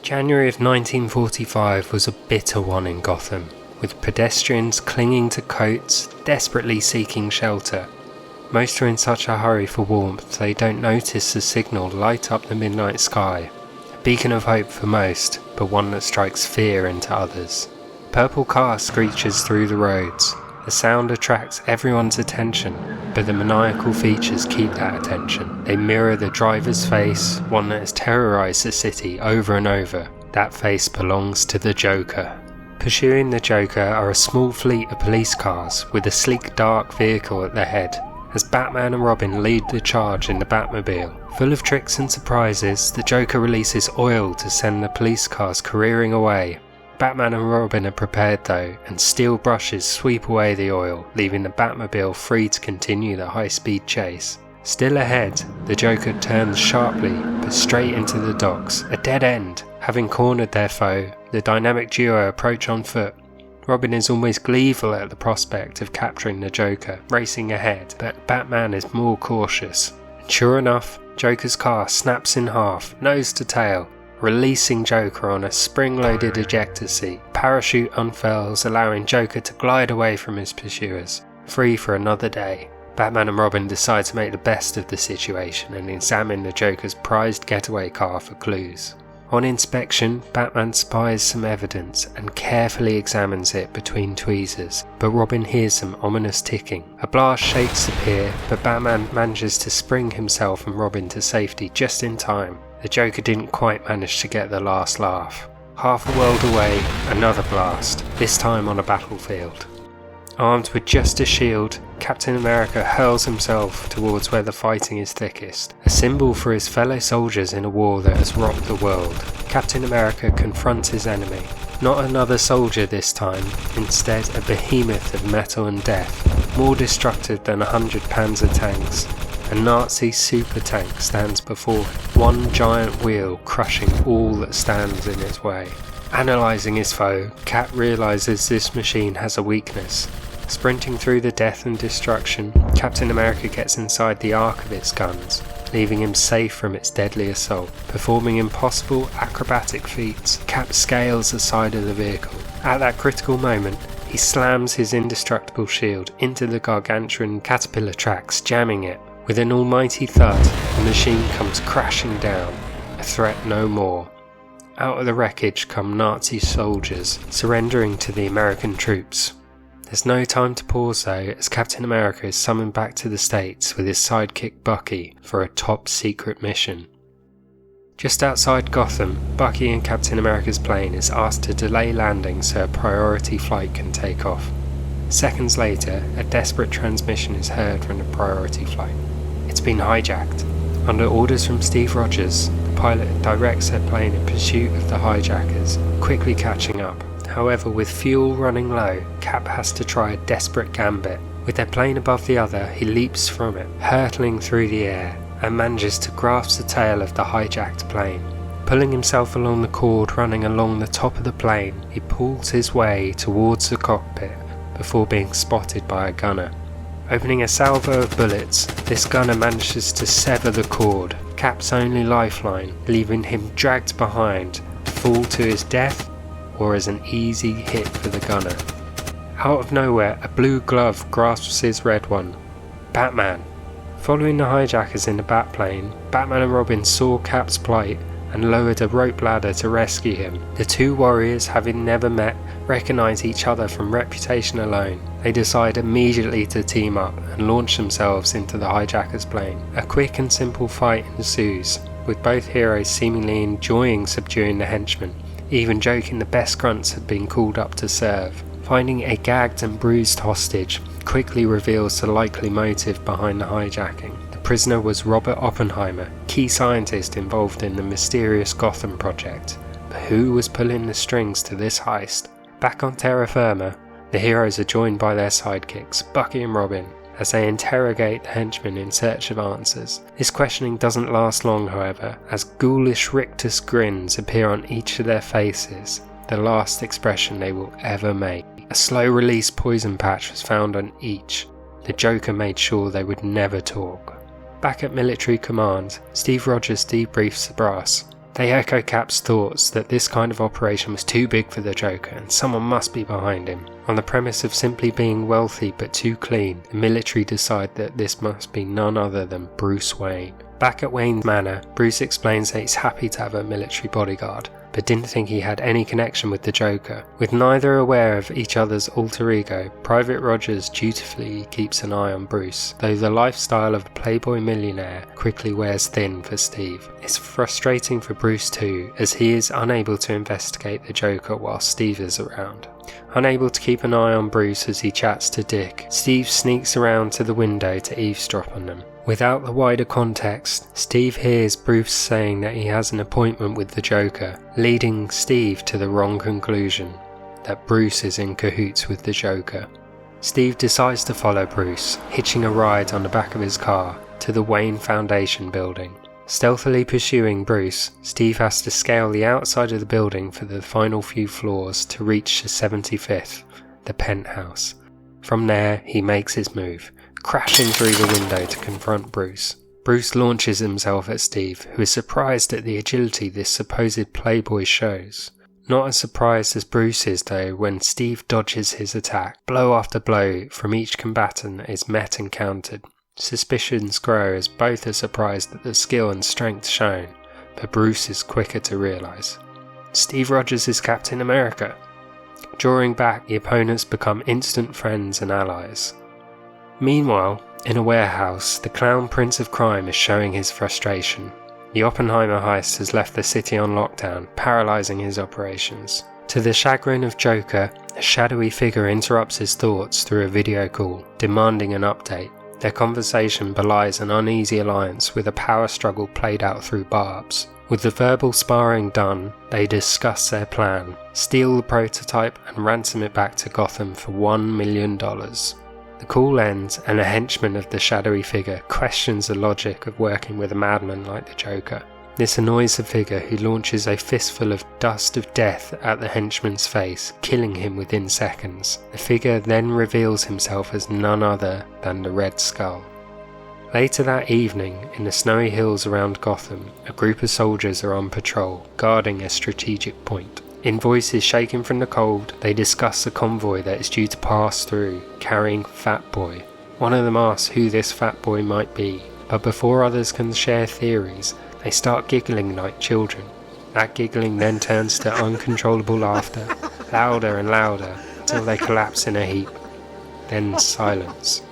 January of 1945 was a bitter one in Gotham, with pedestrians clinging to coats, desperately seeking shelter. Most are in such a hurry for warmth they don't notice the signal light up the midnight sky. A beacon of hope for most, but one that strikes fear into others. A purple car screeches through the roads. The sound attracts everyone's attention, but the maniacal features keep that attention. They mirror the driver's face, one that has terrorized the city over and over. That face belongs to the Joker. Pursuing the Joker are a small fleet of police cars with a sleek dark vehicle at their head. As Batman and Robin lead the charge in the Batmobile, full of tricks and surprises, the Joker releases oil to send the police cars careering away. Batman and Robin are prepared though, and steel brushes sweep away the oil, leaving the Batmobile free to continue the high-speed chase. Still ahead, the Joker turns sharply, but straight into the docks, a dead end. Having cornered their foe, the dynamic duo approach on foot. Robin is almost gleeful at the prospect of capturing the Joker, racing ahead, but Batman is more cautious. And sure enough, Joker's car snaps in half, nose to tail, releasing Joker on a spring-loaded ejector seat. Parachute unfurls, allowing Joker to glide away from his pursuers, free for another day. Batman and Robin decide to make the best of the situation and examine the Joker's prized getaway car for clues. On inspection, Batman spies some evidence and carefully examines it between tweezers, but Robin hears some ominous ticking. A blast shakes the pier, but Batman manages to spring himself and Robin to safety just in time. The Joker didn't quite manage to get the last laugh. Half a world away, another blast, this time on a battlefield. Armed with just a shield, Captain America hurls himself towards where the fighting is thickest, a symbol for his fellow soldiers in a war that has rocked the world. Captain America confronts his enemy. Not another soldier this time, instead a behemoth of metal and death, more destructive than 100 Panzer tanks. A Nazi super tank stands before him, one giant wheel crushing all that stands in its way. Analysing his foe, Cap realises this machine has a weakness. Sprinting through the death and destruction, Captain America gets inside the arc of its guns, leaving him safe from its deadly assault. Performing impossible acrobatic feats, Cap scales the side of the vehicle. At that critical moment, he slams his indestructible shield into the gargantuan caterpillar tracks, jamming it. With an almighty thud, the machine comes crashing down, a threat no more. Out of the wreckage come Nazi soldiers, surrendering to the American troops. There's no time to pause though, as Captain America is summoned back to the States with his sidekick Bucky for a top secret mission. Just outside Gotham, Bucky and Captain America's plane is asked to delay landing so a priority flight can take off. Seconds later, a desperate transmission is heard from the priority flight. It's been hijacked. Under orders from Steve Rogers, the pilot directs their plane in pursuit of the hijackers, quickly catching up. However, with fuel running low, Cap has to try a desperate gambit. With their plane above the other, he leaps from it, hurtling through the air, and manages to grasp the tail of the hijacked plane. Pulling himself along the cord running along the top of the plane, he pulls his way towards the cockpit before being spotted by a gunner. Opening a salvo of bullets, this gunner manages to sever the cord, Cap's only lifeline, leaving him dragged behind to fall to his death or as an easy hit for the gunner. Out of nowhere, a blue glove grasps his red one. Batman. Following the hijackers in the Batplane, Batman and Robin saw Cap's plight and lowered a rope ladder to rescue him. The two warriors, having never met, recognise each other from reputation alone. They decide immediately to team up and launch themselves into the hijackers' plane. A quick and simple fight ensues, with both heroes seemingly enjoying subduing the henchmen, even joking the best grunts had been called up to serve. Finding a gagged and bruised hostage quickly reveals the likely motive behind the hijacking. The prisoner was Robert Oppenheimer, key scientist involved in the mysterious Gotham project. But who was pulling the strings to this heist? Back on terra firma, the heroes are joined by their sidekicks, Bucky and Robin, as they interrogate the henchmen in search of answers. This questioning doesn't last long, however, as ghoulish rictus grins appear on each of their faces, the last expression they will ever make. A slow-release poison patch was found on each. The Joker made sure they would never talk. Back at military command, Steve Rogers debriefs the brass. They echo Cap's thoughts that this kind of operation was too big for the Joker and someone must be behind him. On the premise of simply being wealthy but too clean, the military decide that this must be none other than Bruce Wayne. Back at Wayne Manor, Bruce explains that he's happy to have a military bodyguard, but didn't think he had any connection with the Joker. With neither aware of each other's alter ego, Private Rogers dutifully keeps an eye on Bruce, though the lifestyle of a playboy millionaire quickly wears thin for Steve. It's frustrating for Bruce too, as he is unable to investigate the Joker while Steve is around. Unable to keep an eye on Bruce as he chats to Dick, Steve sneaks around to the window to eavesdrop on them. Without the wider context, Steve hears Bruce saying that he has an appointment with the Joker, leading Steve to the wrong conclusion, that Bruce is in cahoots with the Joker. Steve decides to follow Bruce, hitching a ride on the back of his car to the Wayne Foundation building. Stealthily pursuing Bruce, Steve has to scale the outside of the building for the final few floors to reach the 75th, the penthouse. From there, he makes his move, crashing through the window to confront Bruce. Bruce launches himself at Steve, who is surprised at the agility this supposed playboy shows. Not as surprised as Bruce is though when Steve dodges his attack. Blow after blow from each combatant is met and countered. Suspicions grow as both are surprised at the skill and strength shown, but Bruce is quicker to realise. Steve Rogers is Captain America. Drawing back, the opponents become instant friends and allies. Meanwhile, in a warehouse, the clown Prince of Crime is showing his frustration. The Oppenheimer heist has left the city on lockdown, paralysing his operations. To the chagrin of Joker, a shadowy figure interrupts his thoughts through a video call, demanding an update. Their conversation belies an uneasy alliance with a power struggle played out through barbs. With the verbal sparring done, they discuss their plan, steal the prototype and ransom it back to Gotham for $1 million. The call ends and a henchman of the shadowy figure questions the logic of working with a madman like the Joker. This annoys the figure, who launches a fistful of dust of death at the henchman's face, killing him within seconds. The figure then reveals himself as none other than the Red Skull. Later that evening, in the snowy hills around Gotham, a group of soldiers are on patrol, guarding a strategic point. In voices shaken from the cold, they discuss the convoy that is due to pass through, carrying Fat Boy. One of them asks who this Fat Boy might be, but before others can share theories, they start giggling like children. That giggling then turns to uncontrollable laughter, louder and louder, until they collapse in a heap. Then silence.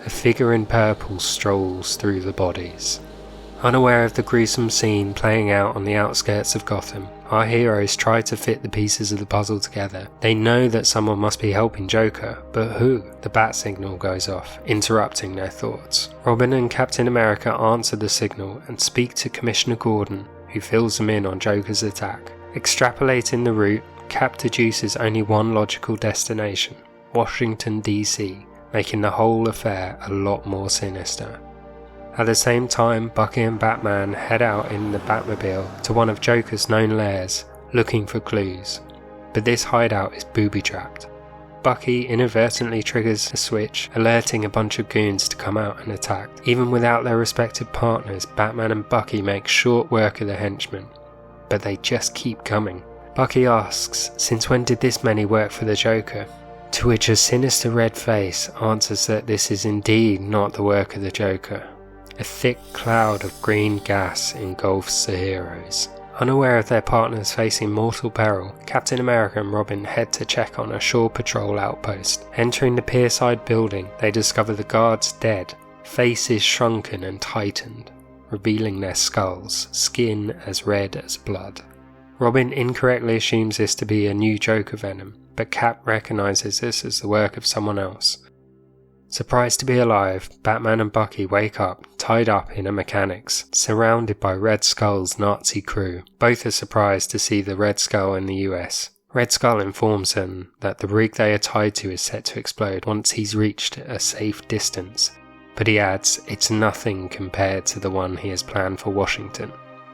A figure in purple strolls through the bodies. Unaware of the gruesome scene playing out on the outskirts of Gotham, our heroes try to fit the pieces of the puzzle together. They know that someone must be helping Joker, but who? The bat signal goes off, interrupting their thoughts. Robin and Captain America answer the signal and speak to Commissioner Gordon, who fills them in on Joker's attack. Extrapolating the route, Cap deduces only one logical destination, Washington DC, making the whole affair a lot more sinister. At the same time, Bucky and Batman head out in the Batmobile to one of Joker's known lairs, looking for clues. But this hideout is booby-trapped. Bucky inadvertently triggers a switch, alerting a bunch of goons to come out and attack. Even without their respective partners, Batman and Bucky make short work of the henchmen. But they just keep coming. Bucky asks, since when did this many work for the Joker? To which a sinister red face answers that this is indeed not the work of the Joker. A thick cloud of green gas engulfs the heroes. Unaware of their partners facing mortal peril, Captain America and Robin head to check on a shore patrol outpost. Entering the pierside building, they discover the guards dead, faces shrunken and tightened, revealing their skulls, skin as red as blood. Robin incorrectly assumes this to be a new Joker venom, but Cap recognises this as the work of someone else. Surprised to be alive, Batman and Bucky wake up, tied up in a mechanics, surrounded by Red Skull's Nazi crew. Both are surprised to see the Red Skull in the US. Red Skull informs them that the rig they are tied to is set to explode once he's reached a safe distance, but he adds it's nothing compared to the one he has planned for Washington.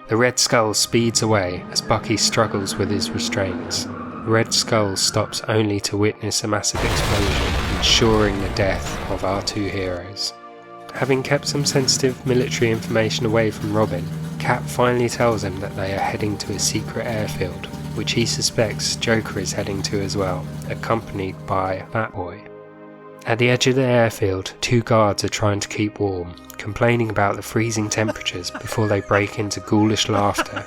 The Red Skull speeds away as Bucky struggles with his restraints. Red Skull stops only to witness a massive explosion, ensuring the death of our two heroes. Having kept some sensitive military information away from Robin, Cap finally tells him that they are heading to a secret airfield, which he suspects Joker is heading to as well, accompanied by Batboy. At the edge of the airfield, 2 guards are trying to keep warm, complaining about the freezing temperatures before they break into ghoulish laughter,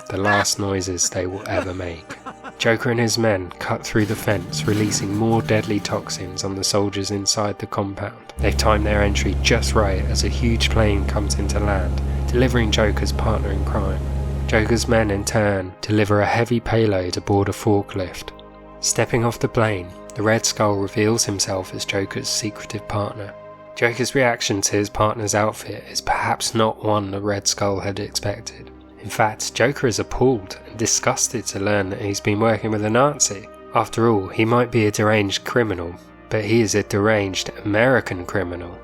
the last noises they will ever make. Joker and his men cut through the fence, releasing more deadly toxins on the soldiers inside the compound. They've timed their entry just right as a huge plane comes into land, delivering Joker's partner in crime. Joker's men in turn deliver a heavy payload aboard a forklift. Stepping off the plane, the Red Skull reveals himself as Joker's secretive partner. Joker's reaction to his partner's outfit is perhaps not one the Red Skull had expected. In fact, Joker is appalled and disgusted to learn that he's been working with a Nazi. After all, he might be a deranged criminal, but he is a deranged American criminal.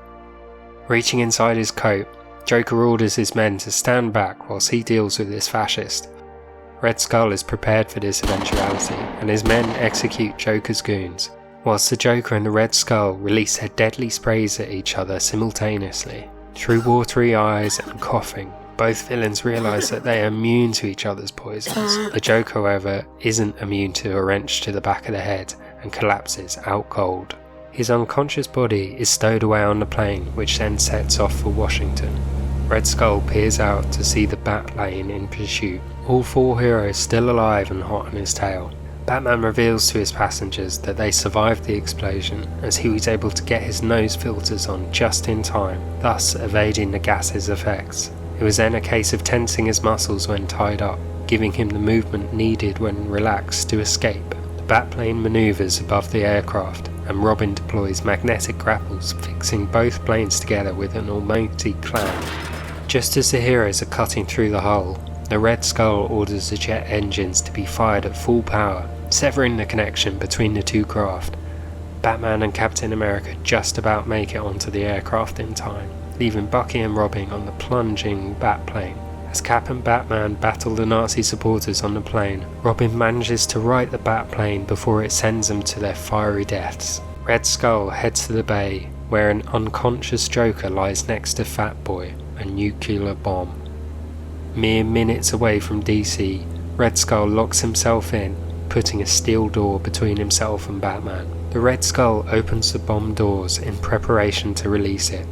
Reaching inside his coat, Joker orders his men to stand back whilst he deals with this fascist. Red Skull is prepared for this eventuality, and his men execute Joker's goons, whilst the Joker and the Red Skull release their deadly sprays at each other simultaneously. Through watery eyes and coughing, both villains realise that they are immune to each other's poisons. The Joker, however, isn't immune to a wrench to the back of the head and collapses out cold. His unconscious body is stowed away on the plane, which then sets off for Washington. Red Skull peers out to see the Batplane in pursuit, all 4 heroes still alive and hot on his tail. Batman reveals to his passengers that they survived the explosion, as he was able to get his nose filters on just in time, thus evading the gas's effects. It was then a case of tensing his muscles when tied up, giving him the movement needed when relaxed to escape. The Batplane manoeuvres above the aircraft, and Robin deploys magnetic grapples, fixing both planes together with an almighty clang. Just as the heroes are cutting through the hull, the Red Skull orders the jet engines to be fired at full power, severing the connection between the 2 craft. Batman and Captain America just about make it onto the aircraft in time, leaving Bucky and Robin on the plunging Batplane. As Cap and Batman battle the Nazi supporters on the plane, Robin manages to right the Batplane before it sends them to their fiery deaths. Red Skull heads to the bay, where an unconscious Joker lies next to Fatboy, a nuclear bomb. Mere minutes away from DC, Red Skull locks himself in, putting a steel door between himself and Batman. The Red Skull opens the bomb doors in preparation to release it.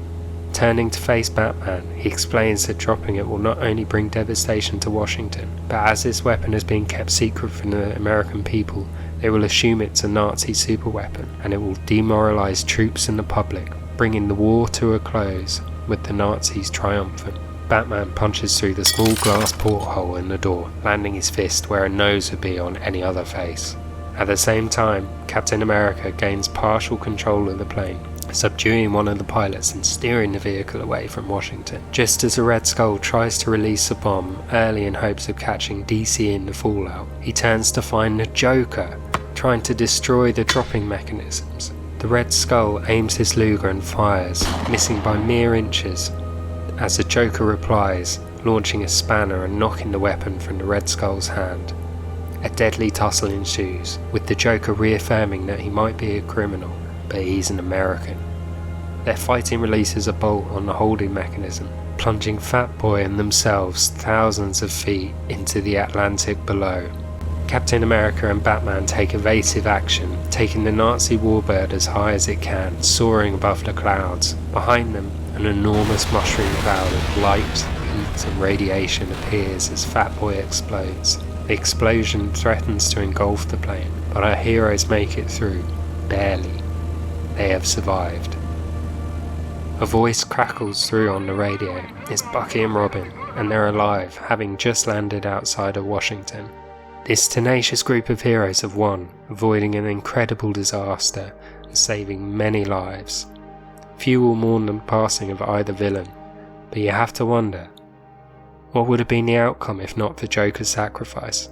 Turning to face Batman, he explains that dropping it will not only bring devastation to Washington, but as this weapon has been kept secret from the American people, they will assume it's a Nazi superweapon, and it will demoralize troops and the public, bringing the war to a close, with the Nazis triumphant. Batman punches through the small glass porthole in the door, landing his fist where a nose would be on any other face. At the same time, Captain America gains partial control of the plane, subduing one of the pilots and steering the vehicle away from Washington. Just as the Red Skull tries to release a bomb early in hopes of catching DC in the fallout, he turns to find the Joker, trying to destroy the dropping mechanisms. The Red Skull aims his Luger and fires, missing by mere inches, as the Joker replies, launching a spanner and knocking the weapon from the Red Skull's hand. A deadly tussle ensues, with the Joker reaffirming that he might be a criminal, but he's an American. Their fighting releases a bolt on the holding mechanism, plunging Fatboy and themselves thousands of feet into the Atlantic below. Captain America and Batman take evasive action, taking the Nazi warbird as high as it can, soaring above the clouds. Behind them, an enormous mushroom cloud of light, heat and radiation appears as Fatboy explodes. The explosion threatens to engulf the plane, but our heroes make it through, barely. They have survived. A voice crackles through on the radio. It's Bucky and Robin, and they're alive, having just landed outside of Washington. This tenacious group of heroes have won, avoiding an incredible disaster and saving many lives. Few will mourn the passing of either villain, but you have to wonder, what would have been the outcome if not for Joker's sacrifice?